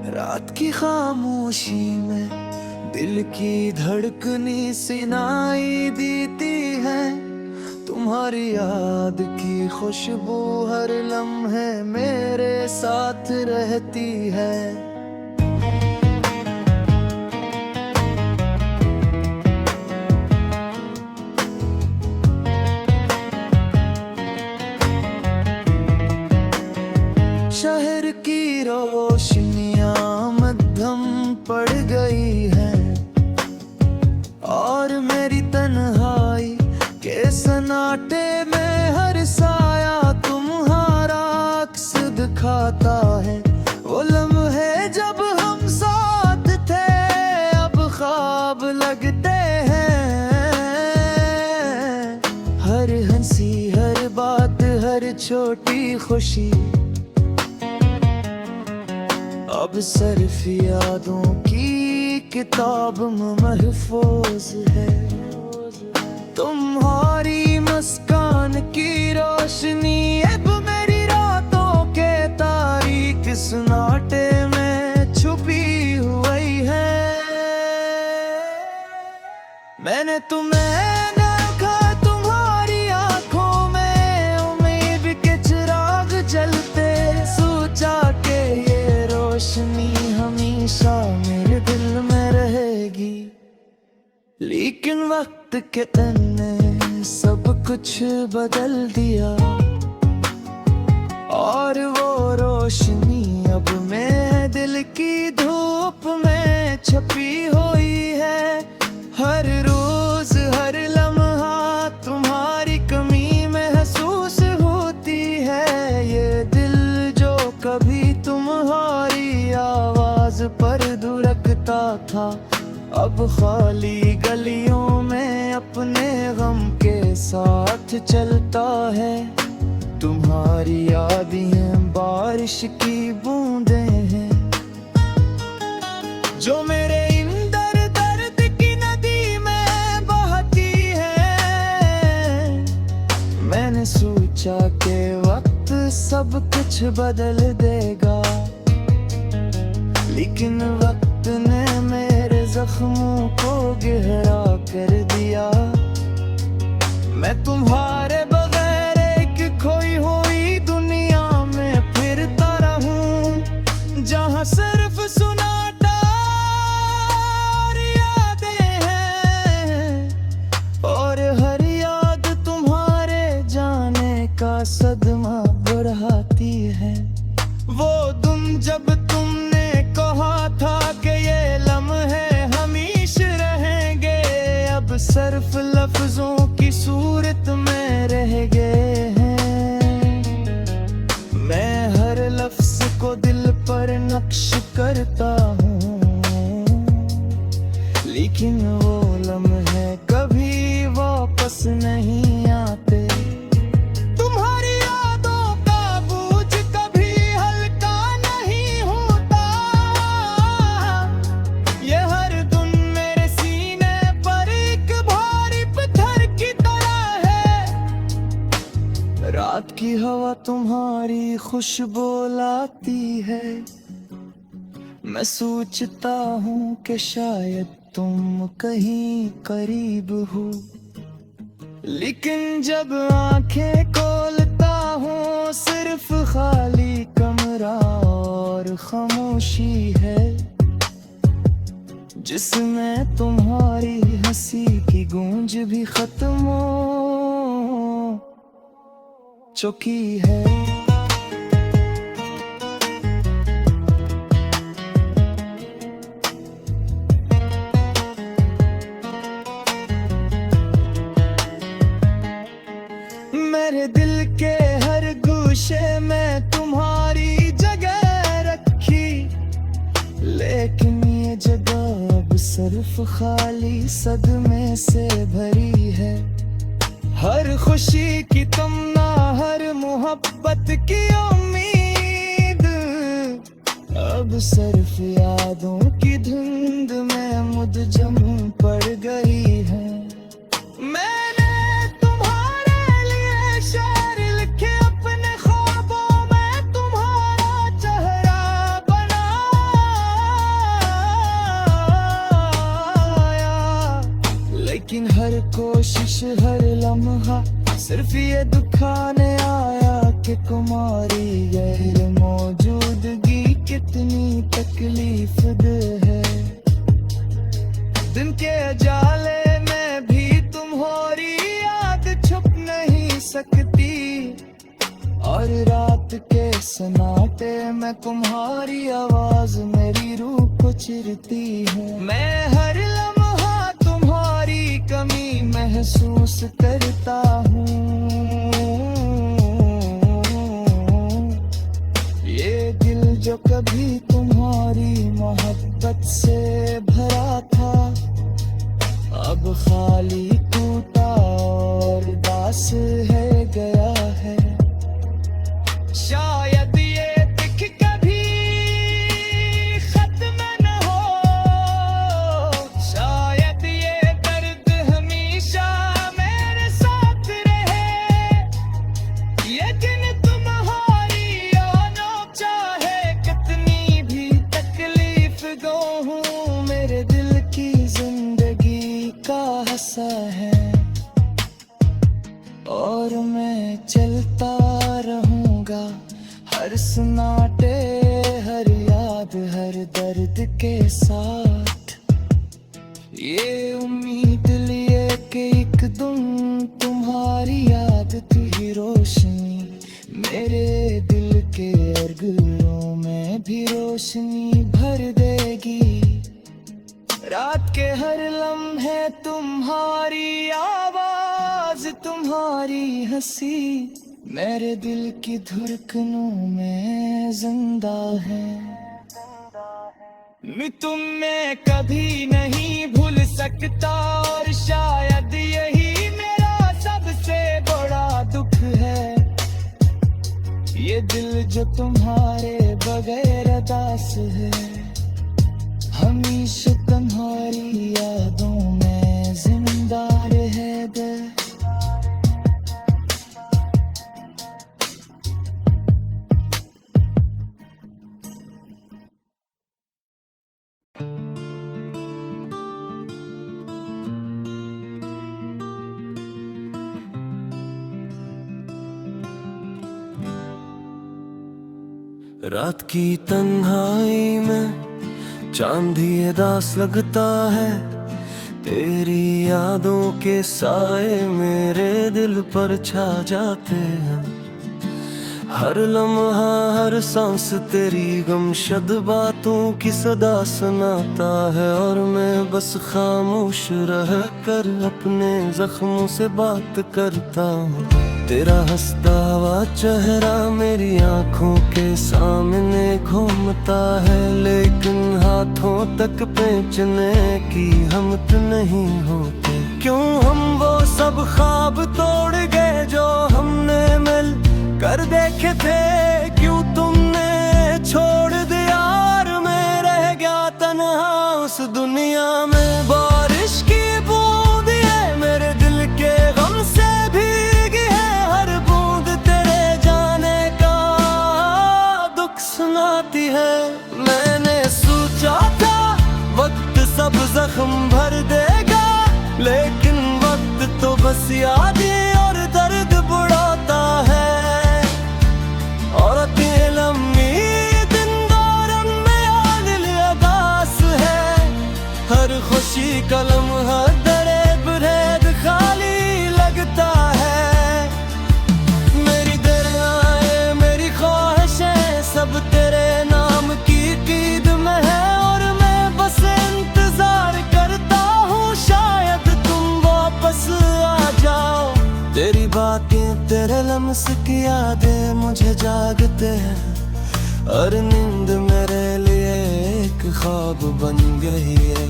रात की खामोशी में दिल की धड़कनी सुनाई देती है। तुम्हारी याद की खुशबू हर लम्हे मेरे साथ रहती है। शहर की रोशनियां मध्यम पड़ गई है और मेरी तन्हाई के सन्नाटे में हर साया तुम्हारा अक्स दिखाता है। वो लम्हे जब हम साथ थे अब ख्वाब लगते हैं। हर हंसी हर बात हर छोटी खुशी अब सिर्फ यादों की किताब में महफूज है। तुम्हारी मुस्कान की रोशनी अब मेरी रातों के तारीक सन्नाटे में छुपी हुई है। मैंने तुम्हें देखा तुम्हारी आंखों में उम्मीद के चिराग जलते। सोचा के ये रोशनी हमेशा मेरे दिल में रहेगी। लेकिन वक्त के तने सब कुछ बदल दिया और वो रोशनी अब मेरे दिल की धूप में छपी हुई है। हर रोज हर लम्हा तुम्हारी कमी महसूस होती है। ये दिल जो कभी तुम्हारी आवाज पर धुड़कता था अब खाली गलियों में अपने गम के साथ चलता है। तुम्हारी यादें बारिश की बूंदें हैं जो मेरे अंदर दर्द की नदी में बहती है। मैंने सोचा कि वक्त सब कुछ बदल देगा, लेकिन वक्त ने मेरे जख्मों को गहरा कर दिया। मैं तुम्हारे बगैर एक खोई हुई दुनिया में फिरता रहूं, जहां सिर्फ सुनाटा और यादें हैं और हर याद तुम्हारे जाने का सदमा बढ़ाती है। वो दिन जब तुमने कहा था कि ये लम्हे हमेशा रहेंगे, अब सिर्फ लफ्जों की सूरत में रह गए हैं। मैं हर लफ्ज को दिल पर नक्श करता हूँ, लेकिन वो लम्हे कभी वापस नहीं आते। रात की हवा तुम्हारी खुशबू लाती है। मैं सोचता हूँ कि शायद तुम कहीं करीब हो, लेकिन जब आंखें खोलता हूँ सिर्फ खाली कमरा और खामोशी है, जिसमें तुम्हारी हंसी की गूंज भी खत्म हो चुकी है। मेरे दिल के हर गोशे में तुम्हारी जगह रखी, लेकिन ये जगह अब सिर्फ खाली सदमे से भरी है। हर खुशी की तमन्ना हर मोहब्बत की उम्मीद अब सिर्फ यादों की धुंध में मुद्जम पड़ गई है। मैंने तुम्हारे लिए शेर लिखे अपने ख्वाबों में, तुम्हारा चेहरा बनाया कोशिश हर लम्हा सिर्फ ये दिखाने आया कि तुम्हारी गैर मौजूदगी कितनी तकलीफ दे है। दिन के उजाले में भी तुम्हारी याद छुप नहीं सकती, और रात के सन्नाटे में तुम्हारी आवाज मेरी रूह को चिरती है। मैं हर लम्हा तुम्हारी कमी महसूस करता हूँ। ये दिल जो कभी तुम्हारी मोहब्बत से भरा था, अब खाली टूटा और दास है गया है। शायद ये दिख कभी खत्म न हो, शायद ये दर्द हमेशा मेरे साथ रहे। ये दिन तुम्हारी आना चाहे कितनी भी तकलीफ गो हूँ, मेरे दिल की जिंदगी का हिस्सा है। और मैं चलता रहूंगा हर सन्नाटे, हर याद, हर दर्द के साथ, ये उम्मीद लिए कि एक दिन तुम्हारी याद की रोशनी मेरे दिल के अर्गलों में भी रोशनी भर देगी। रात के हर लम्हे तुम्हारी आवाज, तुम्हारी हंसी मेरे दिल की धड़कनों में जिंदा है। मैं तुम्हें कभी नहीं भूल सकता, और शायद यही मेरा सबसे बड़ा दुख है। ये दिल जो तुम्हारे बगैर दास है, हमेशा तुम्हारी यादों में जिंदा रहेगा। रात की तन्हाई में चांद ये दास लगता है, तेरी यादों के साए मेरे दिल पर छा जाते हैं। हर लम्हा हर सांस तेरी गमशद बातों की सदा सुनाता है, और मैं बस खामोश रह कर अपने जख्मों से बात करता हूँ। तेरा हंसता हुआ चेहरा मेरी आंखों के सामने घूमता है, लेकिन हाथों तक पहुंचने की हिम्मत नहीं होती। क्यों हम वो सब ख्वाब तोड़ गए जो हमने मिल कर देखे थे? क्यों तुमने छोड़ दिया और मैं रह गया तन्हा उस दुनिया में? बारिश की बूंद है मेरे दिल के गम से भीगी है, हर बूंद तेरे जाने का दुख सुनाती है। मैंने सोचा था वक्त सब जख्म भर देगा, लेकिन वक्त तो बस यादें और दर्द बुढ़ाता है। और लम्बी दिन दौरन में आदिल अदास है, हर खुशी का लम्हा दरे बुरेद खाली लगता है। मेरी दरियाएं मेरी ख्वाहिशें सब तेरे नाम की कीद में है, और मैं बस इंतजार करता हूँ शायद तुम वापस आ जाओ। तेरी बातें तेरे लम्स की यादें मुझे जागते हैं, और नींद मेरे लिए एक ख्वाब बन गई है।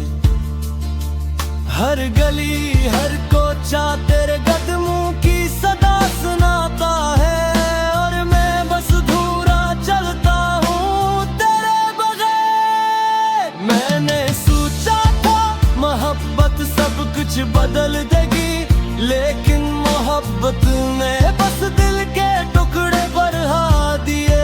हर गली हर कोचा तेरे कदमों की सदा सुनाता है, और मैं बस धूरा चलता हूँ तेरे बगैर। मैंने सोचा था मोहब्बत सब कुछ बदल देगी, लेकिन मोहब्बत ने बस दिल के टुकड़े बढ़ा दिए।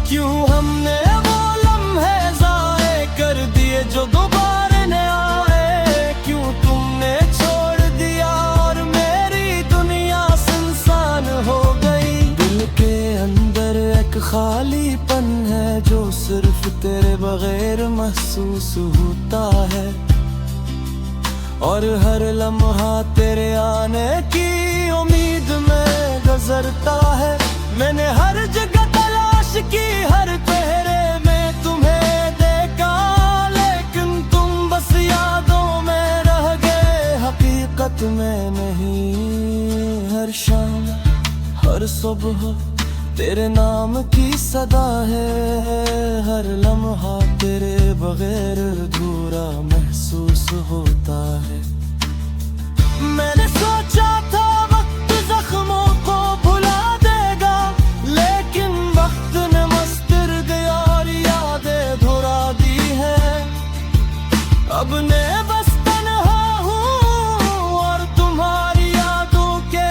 क्यों हमने वो लम्हे ज़ाये कर दिए जो दोबारा न आए? क्यों तुमने बगैर महसूस होता है, और हर लम्हा तेरे आने की उम्मीद में गुजरता है। मैंने हर जगह तलाश की, हर चेहरे में तुम्हें देखा, लेकिन तुम बस यादों में रह गए, हकीकत में नहीं। हर शाम हर सुबह तेरे नाम की सदा है, हर लम्हा तेरे बगैर अधूरा महसूस होता है। मैंने सोचा था वक्त जख्मों को भुला देगा, लेकिन वक्त ने मस्तर गया और यादें धुरा दी है। अब ने बस तन्हा हूँ और तुम्हारी यादों के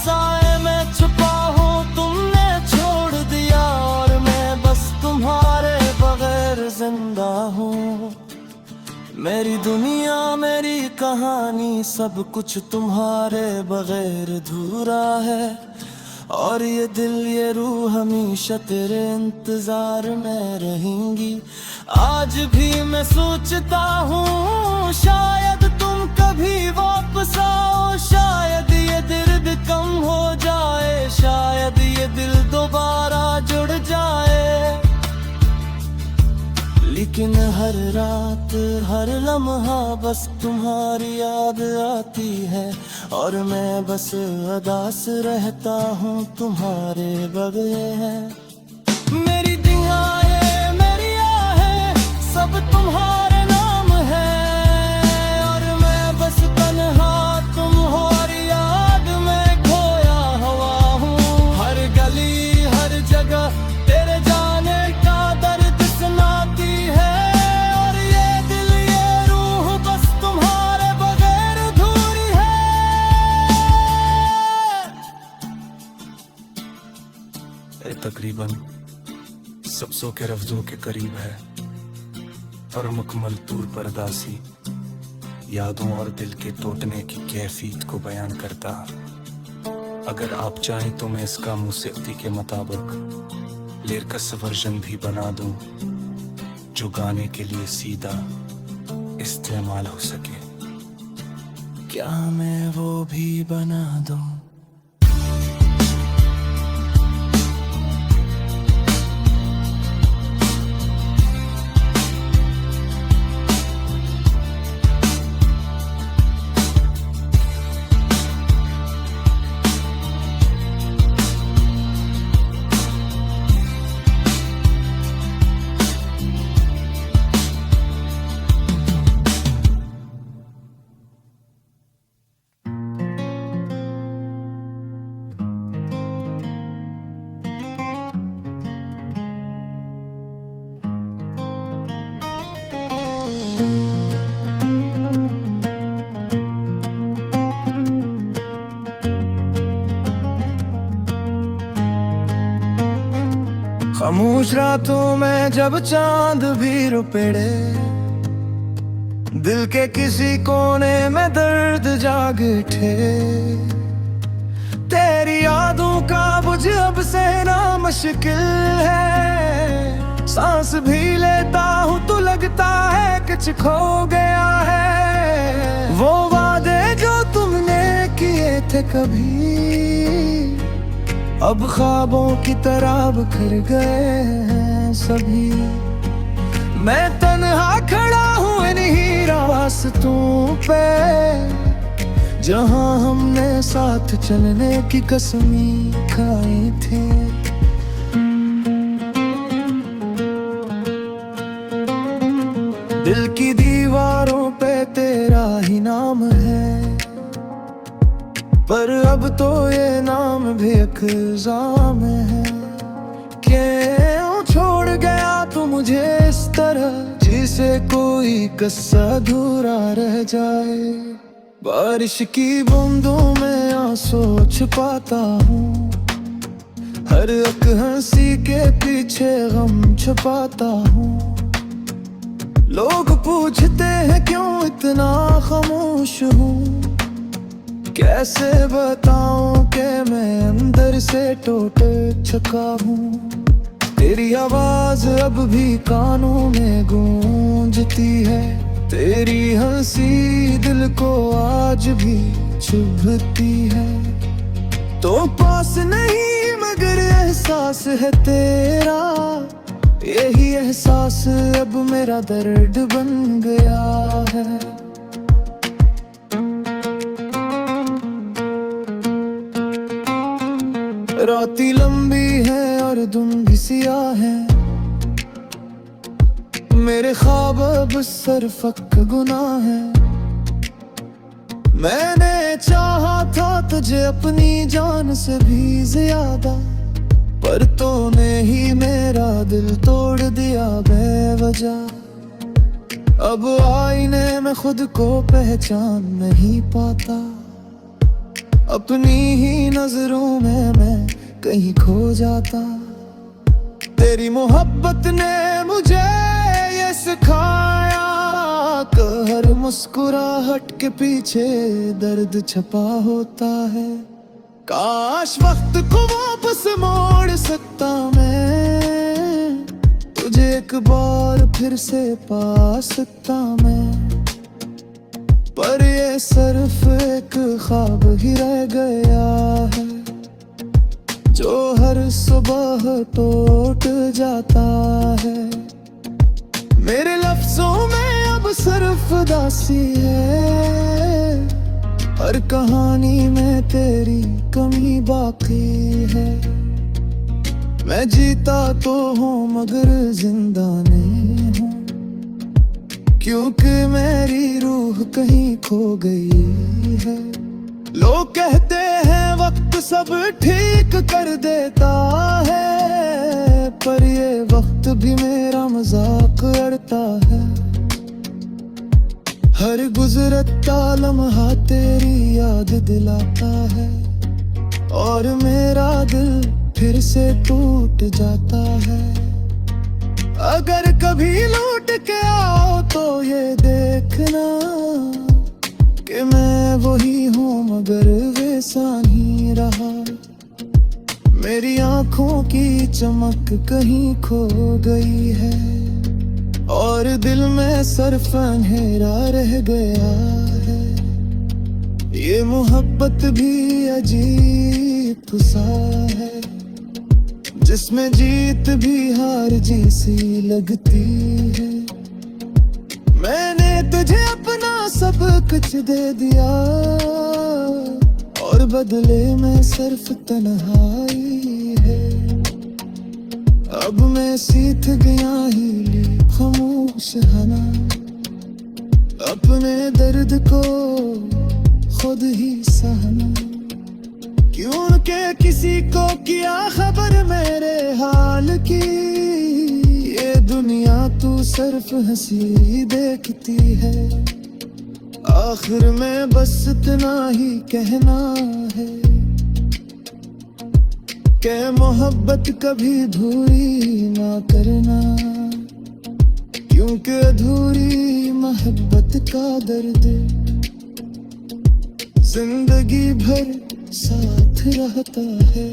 साए में छुपा हूँ। तुमने छोड़ दिया और मैं बस तुम्हारे बगैर जिंदा हूँ। मेरी दुनिया, मेरी कहानी, सब कुछ तुम्हारे बगैर अधूरा है, और ये दिल ये रूह हमेशा तेरे इंतजार में रहेंगी। आज भी मैं सोचता हूँ शायद तुम कभी वापस आओ, शायद ये दर्द कम हो जाए, शायद ये दिल दोबारा जुड़ जाए। लेकिन हर रात हर लम्हा बस तुम्हारी याद आती है, और मैं बस उदास रहता हूँ तुम्हारे बगैर। मेरी दुआएं मेरी आहें सब तुम्हारे नाम है, और मैं बस तन्हा तुम हो और याद में खोया हुआ हूँ। हर गली हर जगह तेरे जाने का दर्द सुनाती है, और ये दिल ये रूह बस तुम्हारे बगैर अधूरी है। तकरीबन सबसों के रफ्जों के करीब है, और मुकम्मल तूर परदासी यादों और दिल के टूटने की कैफियत को बयान करता। अगर आप चाहें तो मैं इसका मौसीकी के मुताबिक लिरिकस वर्जन भी बना दूं, जो गाने के लिए सीधा इस्तेमाल हो सके। क्या मैं वो भी बना दूं? खामोश रातों में जब चांद भी रुपड़े, दिल के किसी कोने में दर्द जाग उठे। तेरी यादों का बुझ अब सहना मुश्किल है, सांस भी लेता हूँ तो लगता है कुछ खो गया है। वो वादे जो तुमने किए थे कभी, अब ख्वाबों की तरह बिखर गए हैं सभी। मैं तन्हा खड़ा हूँ इन्हीं रास्तों पे, जहाँ हमने साथ चलने की कसमें खाई थी। दिल की दीवारों पे तेरा ही नाम है, पर अब तो ये नाम भी एक इल्जाम है। क्यों छोड़ गया तू मुझे इस तरह, जिसे कोई किस्सा अधूरा रह जाए। बारिश की बूंदों में आंसू छुपाता हूँ, हर एक हंसी के पीछे गम छुपाता हूँ। लोग पूछते हैं क्यों इतना खामोश हूँ, कैसे बताऊं कि मैं अंदर से टूट चुका हूँ। तेरी आवाज अब भी कानों में गूंजती है, तेरी हंसी दिल को आज भी चुभती है। तो पास नहीं मगर एहसास है तेरा, यही एहसास अब मेरा दर्द बन गया है। राती लंबी है और दिन भी सियाह है, मेरे ख्वाब अब सरफक गुनाह है। मैंने चाहा था तुझे अपनी जान से भी ज्यादा, पर तूने ही मेरा दिल तोड़ दिया बेवजह। अब आईने में खुद को पहचान नहीं पाता, अपनी ही नजरों में मैं कहीं खो जाता। तेरी मोहब्बत ने मुझे ये सिखाया कि हर मुस्कुराहट के पीछे दर्द छपा होता है। काश वक्त को वापस मोड़ सकता मैं, तुझे एक बार फिर से पा सकता मैं, पर ये सिर्फ एक ख्वाब ही रह गया है, जो हर सुबह टूट जाता है। मेरे लफ्जों में अब सिर्फ दासी है, हर कहानी में तेरी कमी बाकी है। मैं जीता तो हूँ मगर जिंदा नहीं हूँ, क्योंकि मेरी रूह कहीं खो गई है। लोग कहते हैं वक्त सब ठीक कर देता है, पर ये वक्त भी मेरा मजाक उड़ाता है। हर गुजरता लम्हा तेरी याद दिलाता है, और मेरा दिल फिर से टूट जाता है। अगर कभी लौट के आओ तो ये देखना कि मैं वही हूँ मगर वैसा नहीं रहा। मेरी आंखों की चमक कहीं खो गई है, और दिल में सिर्फ अंधेरा रह गया है। ये मोहब्बत भी अजीब सा है, जिसमें जीत भी हार जैसी लगती है। मैंने तुझे अपना सब कुछ दे दिया, और बदले में सिर्फ तन्हाई है। अब मैं सीख गया ही खामोश रहना, अपने दर्द को खुद ही सहना। क्योंकि किसी को किया खबर मेरे हाल की, ये दुनिया तू सिर्फ हंसी देखती है। आखिर में बस इतना ही कहना है कि मोहब्बत कभी अधूरी ना करना, क्योंकि अधूरी मोहब्बत का दर्द जिंदगी भर साथ रहता है।